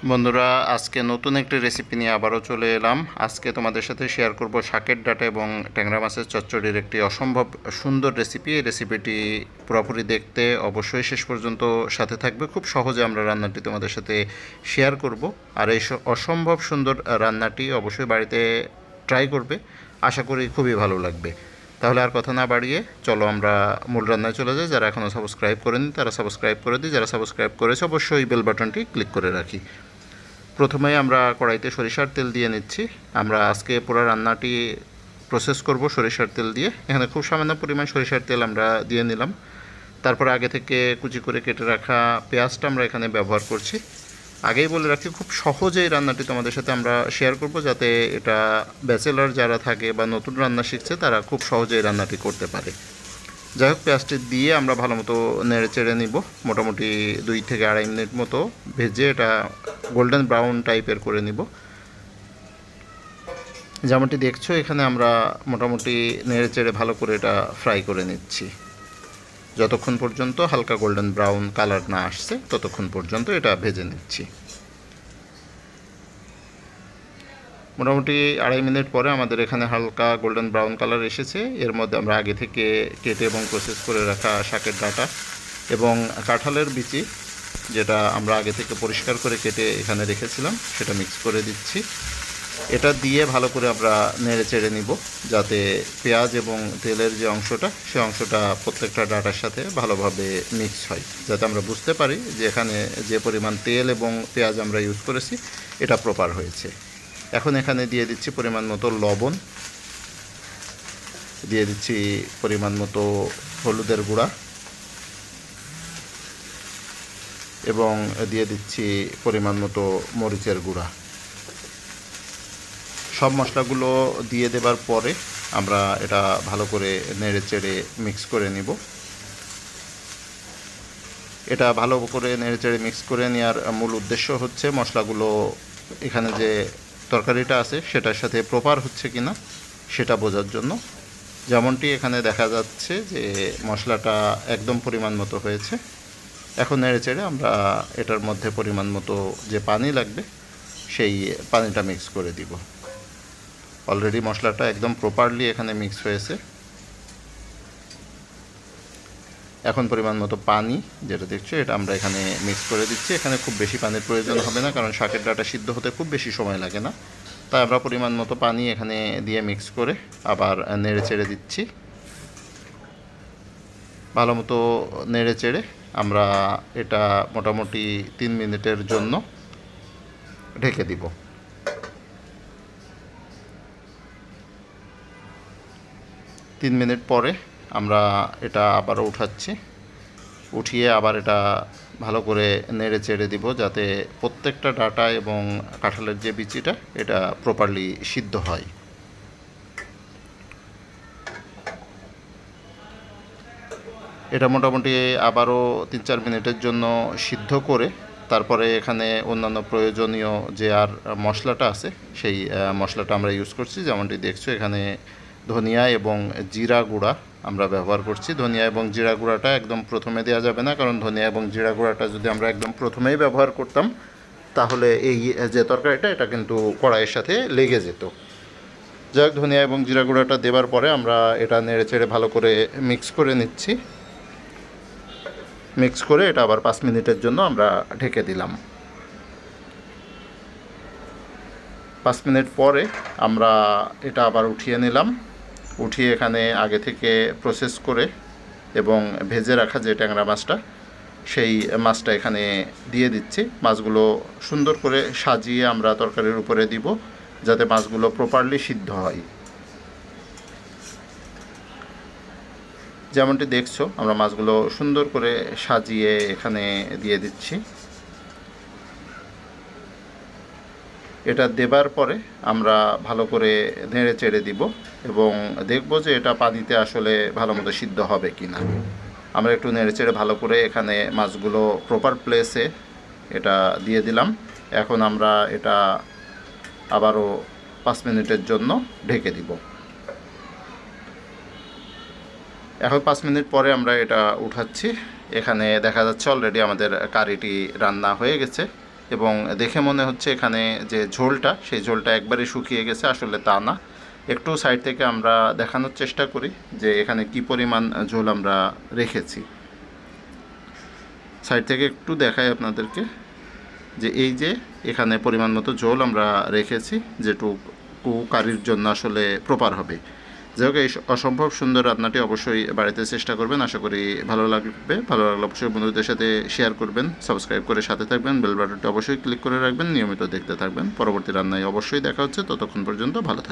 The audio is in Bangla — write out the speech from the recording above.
বন্ধুরা, আজকে নতুন একটি রেসিপি নিয়ে আবারও চলে এলাম। আজকে তোমাদের সাথে শেয়ার করব শাকের ডাঁটা এবং ট্যাংরা মাছের চচ্চড়ির একটি অসম্ভব সুন্দর রেসিপি। এই রেসিপিটি পুরোপুরি দেখতে অবশ্যই শেষ পর্যন্ত সাথে থাকবে। খুব সহজে আমরা রান্নাটি তোমাদের সাথে শেয়ার করব। আর এই অসম্ভব সুন্দর রান্নাটি অবশ্যই বাড়িতে ট্রাই করবে, আশা করি খুবই ভালো লাগবে। তাহলে আর কথা না বাড়িয়ে চলো আমরা মূল রান্নায় চলে যাই। যারা এখনও সাবস্ক্রাইব করেনি তারা সাবস্ক্রাইব করে দিই, যারা সাবস্ক্রাইব করেছে অবশ্যই বেল বাটনটি ক্লিক করে রাখি। প্রথমেই আমরা কড়াইতে সরিষার তেল দিয়ে নিচ্ছি। আমরা আজকে পুরো রান্নাটি প্রসেস করব সরিষার তেল দিয়ে। এখানে খুব সামান্য পরিমাণ সরিষার তেল আমরা দিয়ে নিলাম। তারপর আগে থেকে কুচি করে কেটে রাখা পেঁয়াজটা আমরা এখানে ব্যবহার করছি। আগেই বলে রাখি, খুব সহজেই রান্নাটি তোমাদের সাথে আমরা শেয়ার করব, যাতে এটা ব্যাচেলর যারা থাকে বা নতুন রান্না শিখছে তারা খুব সহজেই রান্নাটি করতে পারে। যাই হোক, পেঁয়াজটি দিয়ে আমরা ভালো মতো নেড়ে চেড়ে নিব। মোটামুটি 2 থেকে 2.5 মিনিট মতো ভেজে এটা গোল্ডেন ব্রাউন টাইপের করে নিব। যেমনটি দেখছো এখানে আমরা মোটামুটি নেড়ে চেড়ে ভালো করে এটা ফ্রাই করে নিচ্ছি। যতক্ষণ পর্যন্ত হালকা গোল্ডেন ব্রাউন কালার না আসছে ততক্ষণ পর্যন্ত এটা ভেজে নিচ্ছি। মোটামুটি 2.5 মিনিট পরে আমাদের এখানে হালকা গোল্ডেন ব্রাউন কালার এসেছে। এর মধ্যে আমরা আগে থেকে কেটে এবং প্রসেস করে রাখা শাকের ডাঁটা এবং কাঁঠালের বিচি, যেটা আমরা আগে থেকে পরিষ্কার করে কেটে এখানে রেখেছিলাম, সেটা মিক্স করে দিচ্ছি। এটা দিয়ে ভালো করে আমরা নেড়ে চেড়ে নিব, যাতে পেঁয়াজ এবং তেলের যে অংশটা সে অংশটা প্রত্যেকটা ডাঁটার সাথে ভালোভাবে মিক্স হয়, যাতে আমরা বুঝতে পারি যে এখানে যে পরিমাণ তেল এবং পেঁয়াজ আমরা ইউজ করেছি এটা প্রপার হয়েছে। এখন এখানে দিয়ে দিচ্ছি পরিমাণ মতো লবণ, দিয়ে দিচ্ছি পরিমাণ মতো হলুদের গুঁড়া এবং দিয়ে দিচ্ছি পরিমাণ মতো মরিচের গুঁড়া। সব মশলাগুলো দিয়ে দেবার পরে আমরা এটা ভালো করে নেড়ে চেড়ে মিক্স করে নিব। এটা ভালো করে নেড়ে চেড়ে মিক্স করে নেওয়ার মূল উদ্দেশ্য হচ্ছে মশলাগুলো এখানে যে তরকারিটা আছে সেটার সাথে প্রপার হচ্ছে কিনা সেটা বোঝার জন্য। যেমনটি এখানে দেখা যাচ্ছে যে মশলাটা একদম পরিমাণ মতো হয়েছে। এখন নেড়ে চেড়ে আমরা এটার মধ্যে পরিমাণ মতো যে পানি লাগবে সেই পানিটা মিক্স করে দিব। অলরেডি মশলাটা একদম প্রপারলি এখানে মিক্স হয়েছে। এখন পরিমাণ মতো পানি যেটা দেখছো এটা আমরা এখানে মিক্স করে দিচ্ছি। এখানে খুব বেশি পানির প্রয়োজন হবে না, কারণ শাকের ডাঁটা সিদ্ধ হতে খুব বেশি সময় লাগে না। তাই আমরা পরিমাণ মতো পানি এখানে দিয়ে মিক্স করে আবার নেড়ে চেড়ে দিচ্ছি। ভালো মতো নেড়ে চেড়ে আমরা এটা মোটামুটি 3 মিনিটের জন্য ঢেকে দিব। 3 মিনিট পরে আমরা এটা আবারও উঠিয়ে আবার এটা ভালো করে নেড়ে চেড়ে দিব, যাতে প্রত্যেকটা ডাঁটা এবং কাঁঠালের যে বিচিটা এটা প্রপারলি সিদ্ধ হয়। এটা মোটামুটি আবারও 3-4 মিনিটের জন্য সিদ্ধ করে তারপরে এখানে অন্যান্য প্রয়োজনীয় যে আর মশলাটা আছে সেই মশলাটা আমরা ইউজ করছি। যেমনটি দেখছো এখানে ধনিয়া এবং জিরা গুঁড়া আমরা ব্যবহার করছি। ধনিয়া এবং জিরা গুঁড়াটা একদম প্রথমে দেওয়া যাবে না, কারণ ধনিয়া এবং জিরা গুঁড়াটা যদি আমরা একদম প্রথমেই ব্যবহার করতাম তাহলে এই যে তরকারিটা এটা কিন্তু কড়াইয়ের সাথে লেগে যেত। যাই হোক, ধনিয়া এবং জিরা গুঁড়াটা দেওয়ার পরে আমরা এটা নেড়ে চেড়ে ভালো করে মিক্স করে নিচ্ছি। মিক্স করে এটা আবার 5 মিনিটের জন্য আমরা ঢেকে দিলাম। 5 মিনিট পরে আমরা এটা আবার উঠিয়ে নিলাম। উঠিয়ে এখানে আগে থেকে প্রসেস করে এবং ভেজে রাখা যে ট্যাংরা মাছটা সেই মাছটা এখানে দিয়ে দিচ্ছি। মাছগুলো সুন্দর করে সাজিয়ে আমরা তরকারির উপরে দিব, যাতে মাছগুলো প্রপারলি সিদ্ধ হয়। যেমনটি দেখছো আমরা মাছগুলো সুন্দর করে সাজিয়ে এখানে দিয়ে দিচ্ছি। এটা দেবার পরে আমরা ভালো করে নেড়ে চেড়ে দিব এবং দেখব যে এটা পানিতে আসলে ভালো মতো সিদ্ধ হবে কি না। আমরা একটু নেড়ে চেড়ে ভালো করে এখানে মাছগুলো প্রপার প্লেসে এটা দিয়ে দিলাম। এখন আমরা এটা আবারও 5 মিনিটের জন্য ঢেকে দিব। এখন 5 মিনিট পরে আমরা এটা উঠাচ্ছি। এখানে দেখা যাচ্ছে অলরেডি আমাদের কারিটি রান্না হয়ে গেছে। এবং দেখে মনে হচ্ছে এখানে যে ঝোলটা সেই ঝোলটা একবারে শুকিয়ে গেছে, আসলে তা না। একটু সাইড থেকে আমরা দেখানোর চেষ্টা করি যে এখানে কি পরিমাণ ঝোল আমরা রেখেছি। সাইড থেকে একটু দেখাই আপনাদেরকে যে এই যে এখানে পরিমাণ মতো ঝোল আমরা রেখেছি, যেটুকু কারির জন্য আসলে প্রপার হবে। যাই হোক, এই অসম্ভব সুন্দর রান্নাটি অবশ্যই বাড়িতে চেষ্টা করবেন, আশা করি ভালো লাগবে। ভালো লাগলে অবশ্যই বন্ধুদের সাথে শেয়ার করবেন, সাবস্ক্রাইব করে সাথে থাকবেন, বেল বাটনটি অবশ্যই ক্লিক করে রাখবেন, নিয়মিত দেখতে থাকবেন। পরবর্তী রান্নায় অবশ্যই দেখা হচ্ছে, ততক্ষণ পর্যন্ত ভালো থাকবেন।